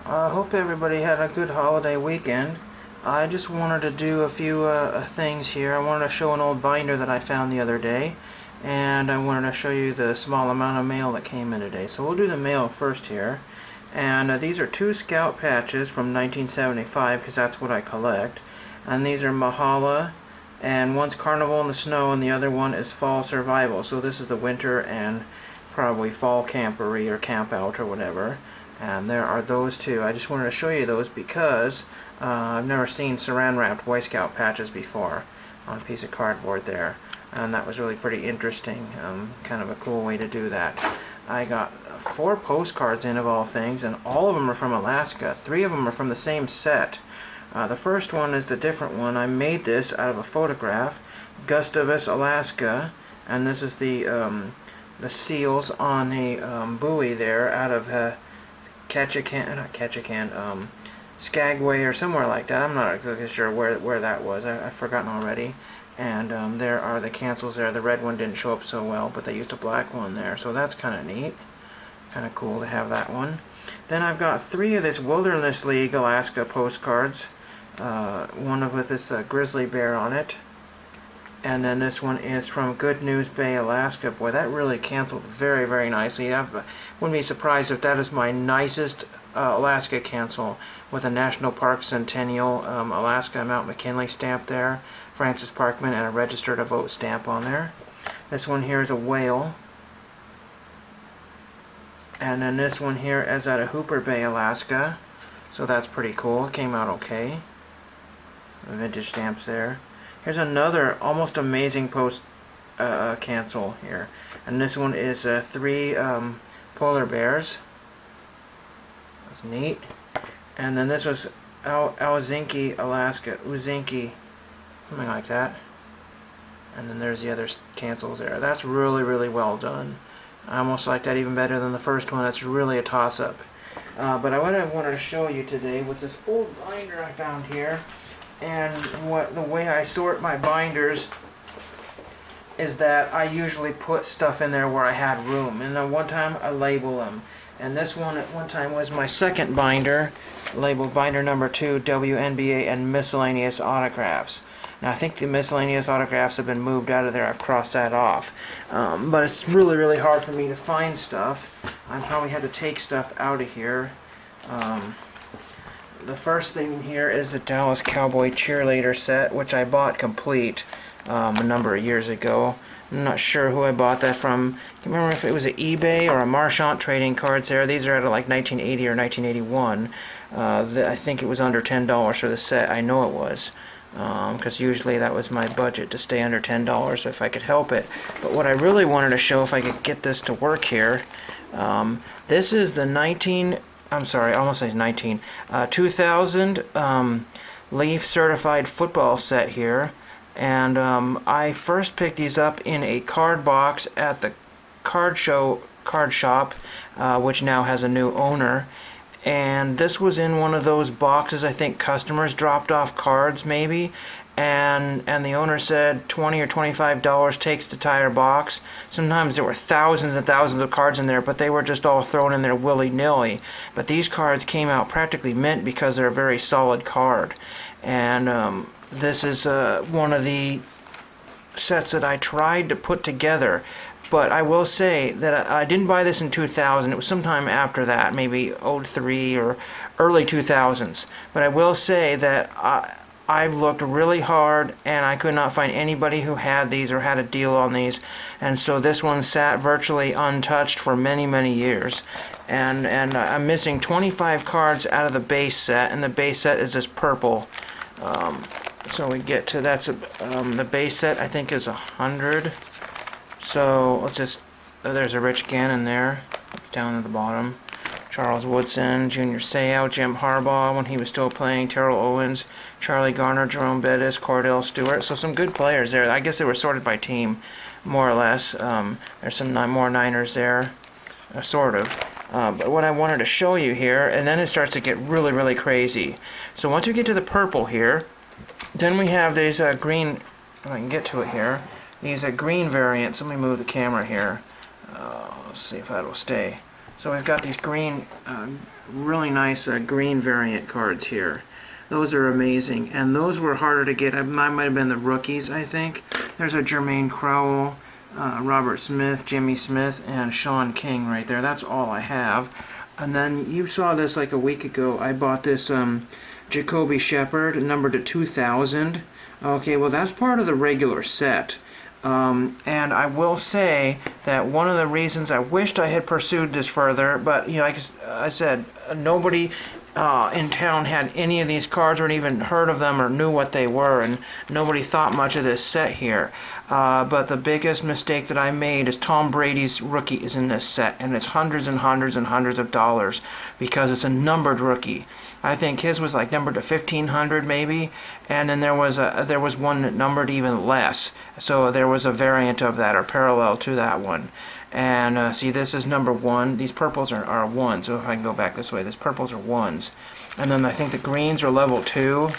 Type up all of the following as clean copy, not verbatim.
I hope everybody had a good holiday weekend. I just wanted to do a few things here. I wanted to show an old binder that I found the other day, and I wanted to show you the small amount of mail that came in today. So we'll do the mail first here. And these are two Scout patches from 1975, because that's what I collect. And these are Mahala, and one's Carnival in the Snow, and the other one is Fall Survival. So this is the winter and probably fall campery or camp out or whatever. And there are those two. I just wanted to show you those because I've never seen saran wrapped Boy Scout patches before on a piece of cardboard there. And that was really pretty interesting. Kind of a cool way to do that. I got 4 postcards in, of all things, and all of them are from Alaska. 3 of them are from the same set. The first one is the different one. I made this out of a photograph, Gustavus, Alaska, and this is the seals on a buoy there out of Skagway or somewhere like that. I'm not exactly sure where that was. I've forgotten already. And there are the cancels there. The red one didn't show up so well, but they used a black one there. So that's kind of neat. Kind of cool to have that one. Then I've got 3 of this Wilderness League Alaska postcards. One of with this grizzly bear on it. And then this one is from Good News Bay, Alaska. Boy, that really canceled very, very nicely. I wouldn't be surprised if that is my nicest Alaska cancel, with a National Park Centennial Alaska Mount McKinley stamp there, Francis Parkman, and a Register to Vote stamp on there. This one here is a whale. And then this one here is out of Hooper Bay, Alaska. So that's pretty cool. It came out okay. The vintage stamps there. Here's another almost amazing cancel here. And this one is 3 polar bears. That's neat. And then this was Auzinki, Alaska. Uzinki. Something like that. And then there's the other cancels there. That's really, really well done. I almost like that even better than the first one. That's really a toss-up. But what I wanted to show you today was this old binder I found here. And the way I sort my binders is that I usually put stuff in there where I had room. And then one time I label them. And this one at one time was my second binder, labeled binder number 2, WNBA and miscellaneous autographs. Now I think the miscellaneous autographs have been moved out of there. I've crossed that off. But it's really, really hard for me to find stuff. I probably had to take stuff out of here. The first thing here is the Dallas Cowboy Cheerleader set, which I bought complete a number of years ago. I'm not sure who I bought that from. I can't remember if it was an eBay or a Marchant trading cards there. These are out of like 1980 or 1981. I think it was under $10 for the set. I know it was. Because usually that was my budget, to stay under $10 if I could help it. But what I really wanted to show, if I could get this to work here, this is the 2000 Leaf Certified Football set here. And I first picked these up in a card box at the card shop, which now has a new owner. And this was in one of those boxes, I think customers dropped off cards maybe, and the owner said $20 or $25 takes the entire box. Sometimes there were thousands and thousands of cards in there, but they were just all thrown in there willy-nilly. But these cards came out practically mint because they're a very solid card. And this is one of the sets that I tried to put together. But I will say that I didn't buy this in 2000. It was sometime after that, maybe 03 or early 2000s. But I will say that I've looked really hard and I could not find anybody who had these or had a deal on these. And so this one sat virtually untouched for many, many years. And I'm missing 25 cards out of the base set, and the base set is this purple. So we get to, that's the base set I think is 100. So let's just, there's a Rich Gannon there, down at the bottom. Charles Woodson, Junior Seau, Jim Harbaugh when he was still playing, Terrell Owens, Charlie Garner, Jerome Bettis, Cordell Stewart. So some good players there. I guess they were sorted by team, more or less. There's some more Niners there, sort of. But what I wanted to show you here, and then it starts to get really, really crazy. So once we get to the purple here, then we have these green, if I can get to it here. These are green variants. Let me move the camera here. Let's see if that will stay. So we've got these green, really nice green variant cards here. Those are amazing, and those were harder to get. Mine might have been the rookies, I think. There's a Jermaine Crowell, Robert Smith, Jimmy Smith, and Sean King right there. That's all I have. And then you saw this like a week ago. I bought this Jacoby Shepard, numbered to 2000. Okay, well that's part of the regular set. And I will say that one of the reasons I wished I had pursued this further, but you know, like I said, nobody in town had any of these cards or even heard of them or knew what they were, and nobody thought much of this set here. But the biggest mistake that I made is Tom Brady's rookie is in this set, and it's hundreds and hundreds and hundreds of dollars because it's a numbered rookie. I think his was like numbered to 1,500 maybe, and then there was one that numbered even less. So there was a variant of that or parallel to that one. And see, this is number 1. These purples are 1. So if I can go back this way, these purples are 1s. And then I think the greens are level 2.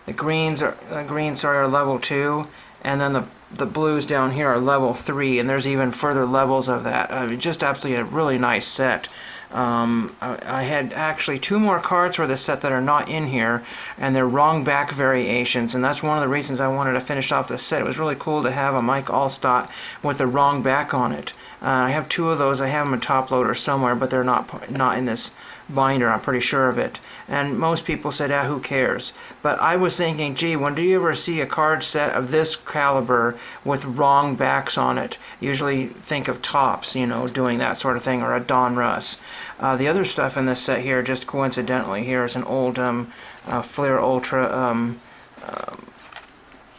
The greens are level 2, and then the blues down here are level 3, and there's even further levels of that. I mean, just absolutely a really nice set. I had actually 2 more cards for this set that are not in here, and they're wrong back variations, and that's one of the reasons I wanted to finish off this set. It was really cool to have a Mike Allstott with the wrong back on it. I have 2 of those. I have them in top loader somewhere, but they're not in this binder. I'm pretty sure of it. And most people said, who cares? But I was thinking, gee, when do you ever see a card set of this caliber with wrong backs on it? Usually think of Topps, you know, doing that sort of thing, or a Don Russ. The other stuff in this set here, just coincidentally, here is an old Fleer Ultra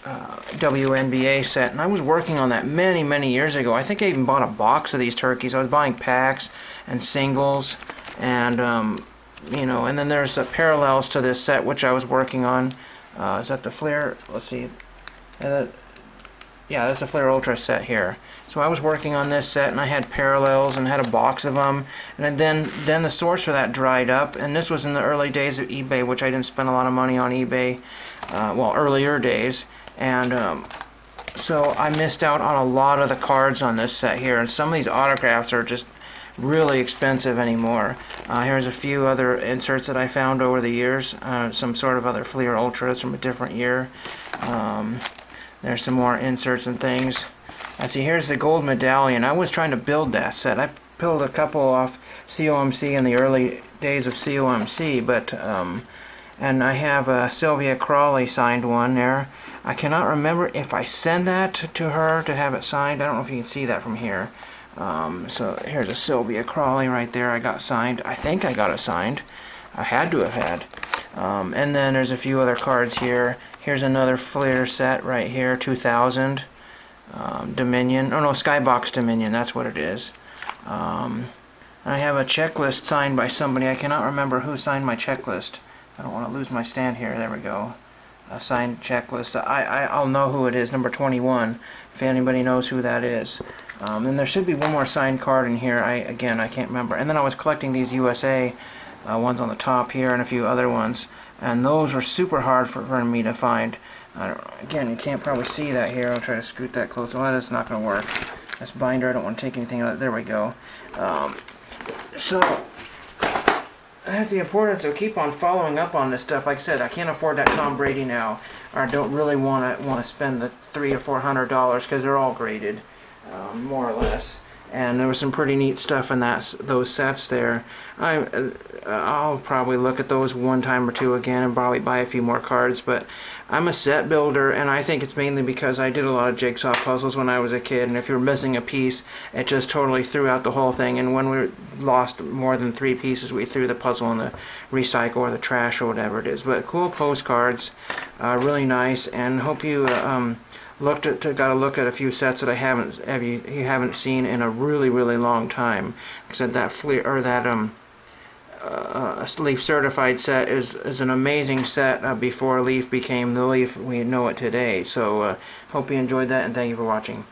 WNBA set, and I was working on that many, many years ago. I think I even bought a box of these turkeys. I was buying packs and singles, and you know, and then there's parallels to this set which I was working on. Is that the Fleer? Let's see. Yeah, that's the Fleer Ultra set here. So I was working on this set, and I had parallels and had a box of them, and then the source for that dried up, and this was in the early days of eBay, which I didn't spend a lot of money on eBay, well, earlier days, and so I missed out on a lot of the cards on this set here, and some of these autographs are just really expensive anymore. Here's a few other inserts that I found over the years, some sort of other Fleer Ultras from a different year. There's some more inserts and things. See, here's the gold medallion. I was trying to build that set. I pulled a couple off COMC in the early days of COMC, but and I have a Sylvia Crawley signed one there. I cannot remember if I send that to her to have it signed. I don't know if you can see that from here. So here's a Sylvia Crawley right there I got signed. I think I got it signed. I had to have had. And then there's a few other cards here. Here's another Fleer set right here, 2000. Dominion. Oh no, Skybox Dominion, that's what it is. I have a checklist signed by somebody. I cannot remember who signed my checklist. I don't want to lose my stand here. There we go. A signed checklist. I'll know who it is, number 21, if anybody knows who that is. And there should be one more signed card in here. Again, I can't remember. And then I was collecting these USA ones on the top here and a few other ones. And those were super hard for me to find. Again, you can't probably see that here. I'll try to scoot that close. Well, that's not going to work. This binder, I don't want to take anything out. There we go. So that's the importance of keep on following up on this stuff. Like I said, I can't afford that Tom Brady now, or I don't really want to spend the $300 or $400 because they're all graded, more or less. And there was some pretty neat stuff in those sets there. I'll probably look at those one time or two again and probably buy a few more cards, but I'm a set builder, and I think it's mainly because I did a lot of jigsaw puzzles when I was a kid, and if you're missing a piece, it just totally threw out the whole thing, and when we lost more than 3 pieces, we threw the puzzle in the recycle or the trash or whatever it is. But cool postcards, really nice, and hope you got a look at a few sets that you haven't seen in a really, really long time. Like I said, that Fleer or that Leaf certified set is an amazing set before Leaf became the Leaf we know it today. So hope you enjoyed that, and thank you for watching.